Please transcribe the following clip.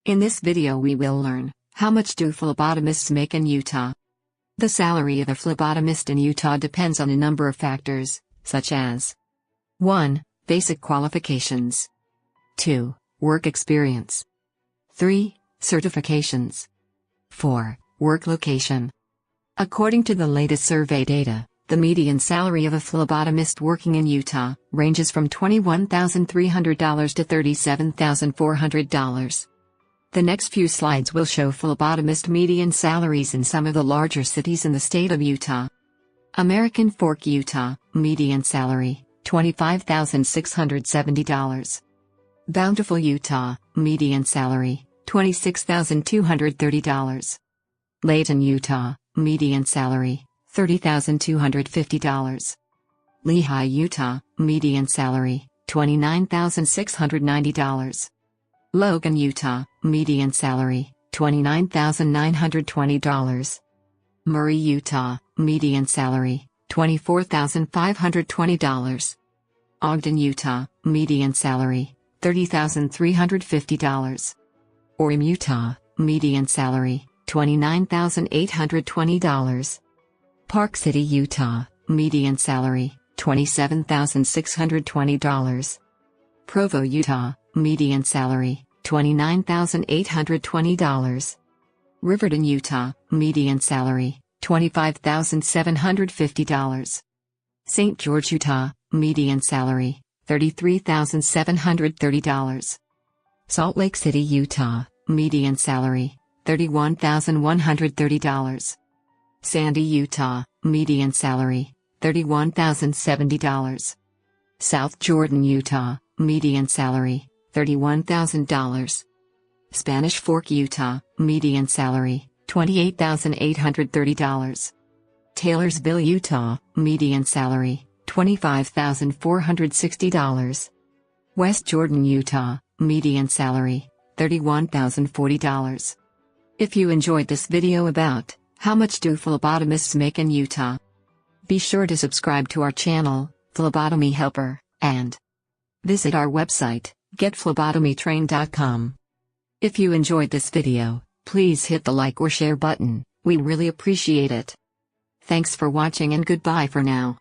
In this video we will learn, how much do phlebotomists make in Utah? The salary of a phlebotomist in Utah depends on a number of factors, such as 1. Basic qualifications. 2. Work experience. 3. Certifications. 4. Work location. According to the latest survey data, the median salary of a phlebotomist working in Utah ranges from $21,300 to $37,400. The next few slides will show phlebotomist median salaries in some of the larger cities in the state of Utah. American Fork, Utah, median salary, $25,670. Bountiful, Utah, median salary, $26,230. Layton, Utah, median salary, $30,250. Lehi, Utah, median salary, $29,690. Logan, Utah, median salary, $29,920. Murray, Utah, median salary, $24,520. Ogden, Utah, median salary, $30,350. Orem, Utah, median salary, $29,820. Park City, Utah, median salary, $27,620. Provo, Utah, median salary, $29,820. Riverton, Utah, median salary, $25,750. St. George, Utah, median salary, $33,730. Salt Lake City, Utah, median salary, $31,130. Sandy, Utah, median salary, $31,070. South Jordan, Utah, median salary, $31,000. Spanish Fork, Utah, median salary, $28,830. Taylorsville, Utah, median salary, $25,460. West Jordan, Utah, median salary, $31,040. If you enjoyed this video about how much do phlebotomists make in Utah, be sure to subscribe to our channel, Phlebotomy Helper, and visit our website, getphlebotomytrain.com. If you enjoyed this video, please hit the like or share button, we really appreciate it. Thanks for watching and goodbye for now.